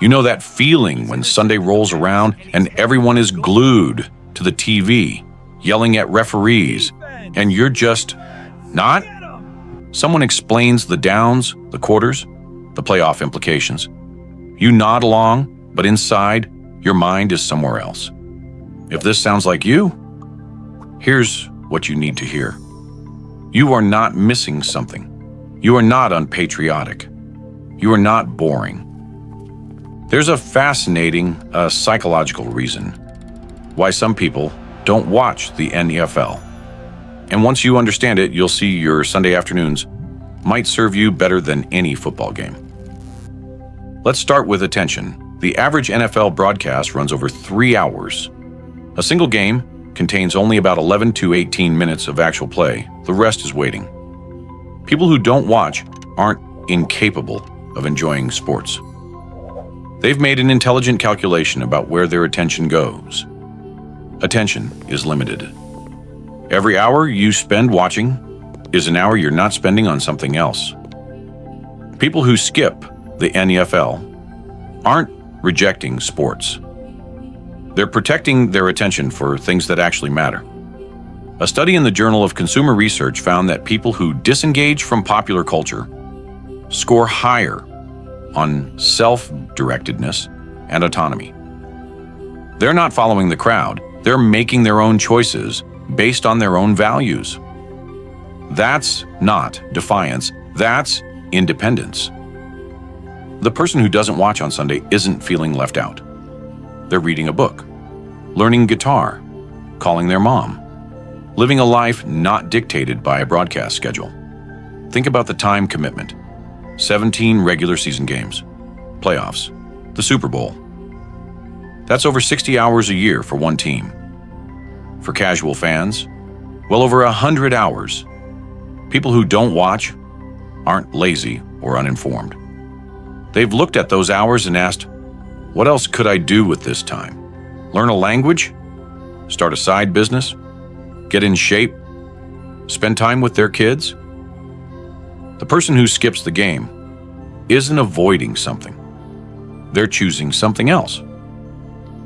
You know that feeling when Sunday rolls around and everyone is glued to the TV, yelling at referees, and you're just not? Someone explains the downs, the quarters, the playoff implications. You nod along, but inside, your mind is somewhere else. If this sounds like you, here's what you need to hear. You are not missing something. You are not unpatriotic. You are not boring. There's a fascinating psychological reason why some people don't watch the NFL. And once you understand it, you'll see your Sunday afternoons might serve you better than any football game. Let's start with attention. The average NFL broadcast runs over 3 hours. A single game contains only about 11 to 18 minutes of actual play. The rest is waiting. People who don't watch aren't incapable of enjoying sports. They've made an intelligent calculation about where their attention goes. Attention is limited. Every hour you spend watching is an hour you're not spending on something else. People who skip the NFL aren't rejecting sports. They're protecting their attention for things that actually matter. A study in the Journal of Consumer Research found that people who disengage from popular culture score higher on self-directedness and autonomy. They're not following the crowd. They're making their own choices based on their own values. That's not defiance. That's independence. The person who doesn't watch on Sunday isn't feeling left out. They're reading a book, learning guitar, calling their mom, living a life not dictated by a broadcast schedule. Think about the time commitment. 17 regular season games, playoffs, the Super Bowl. That's over 60 hours a year for one team. For casual fans, well over 100 hours. People who don't watch aren't lazy or uninformed. They've looked at those hours and asked, what else could I do with this time? Learn a language? Start a side business? Get in shape? Spend time with their kids? The person who skips the game isn't avoiding something. They're choosing something else.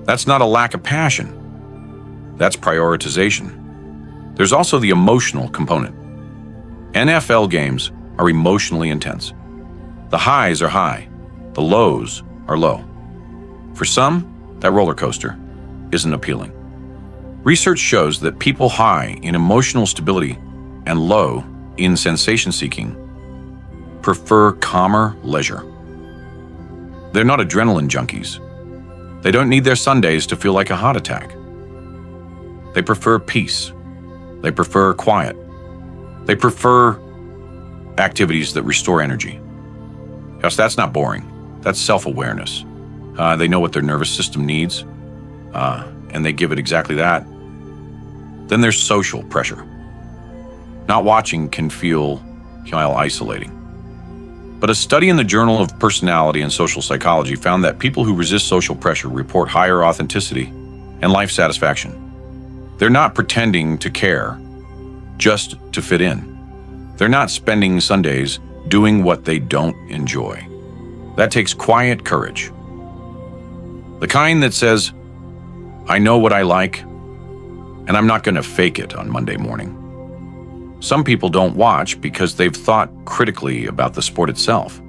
That's not a lack of passion. That's prioritization. There's also the emotional component. NFL games are emotionally intense. The highs are high. The lows are low. For some, that roller coaster isn't appealing. Research shows that people high in emotional stability and low in sensation-seeking prefer calmer leisure. They're not adrenaline junkies. They don't need their Sundays to feel like a heart attack. They prefer peace. They prefer quiet. They prefer activities that restore energy. Yes, that's not boring. That's self-awareness. They know what their nervous system needs, and they give it exactly that. Then there's social pressure. Not watching can feel isolating. But a study in the Journal of Personality and Social Psychology found that people who resist social pressure report higher authenticity and life satisfaction. They're not pretending to care just to fit in. They're not spending Sundays doing what they don't enjoy. That takes quiet courage. The kind that says, I know what I like, and I'm not going to fake it on Monday morning. Some people don't watch because they've thought critically about the sport itself.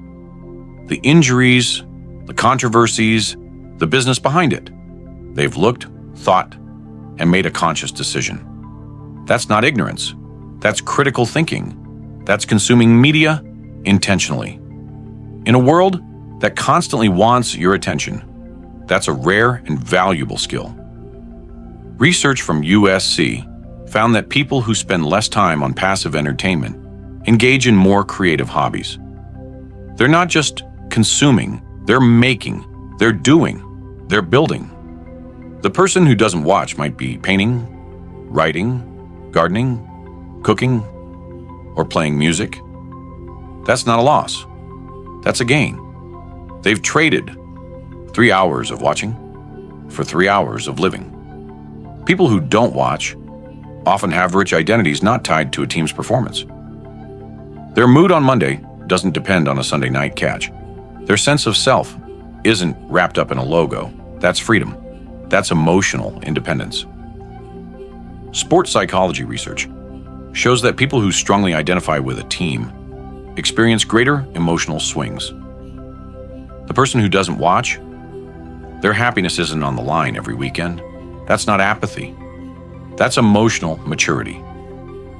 The injuries, the controversies, the business behind it. They've looked, thought, and made a conscious decision. That's not ignorance. That's critical thinking. That's consuming media intentionally. In a world that constantly wants your attention, that's a rare and valuable skill. Research from USC found that people who spend less time on passive entertainment engage in more creative hobbies. They're not just consuming, they're making, they're doing, they're building. The person who doesn't watch might be painting, writing, gardening, cooking, or playing music. That's not a loss. That's a gain. They've traded 3 hours of watching for 3 hours of living. People who don't watch often have rich identities not tied to a team's performance. Their mood on Monday doesn't depend on a Sunday night catch. Their sense of self isn't wrapped up in a logo. That's freedom. That's emotional independence. Sports psychology research shows that people who strongly identify with a team experience greater emotional swings. The person who doesn't watch, their happiness isn't on the line every weekend. That's not apathy. That's emotional maturity.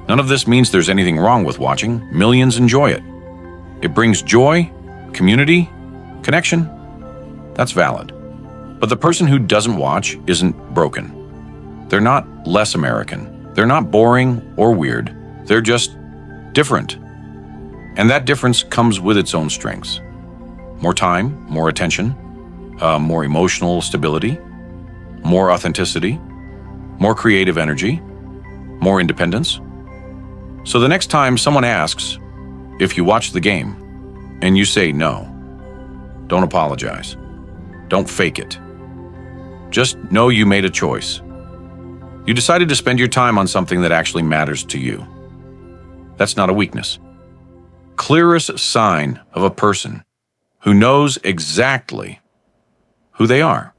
None of this means there's anything wrong with watching. Millions enjoy it. It brings joy, community, connection. That's valid. But the person who doesn't watch isn't broken. They're not less American. They're not boring or weird. They're just different. And that difference comes with its own strengths. More time, more attention, more emotional stability, more authenticity, more creative energy, more independence. So the next time someone asks if you watch the game and you say no, don't apologize. Don't fake it. Just know you made a choice. You decided to spend your time on something that actually matters to you. That's not a weakness. Clearest sign of a person who knows exactly who they are.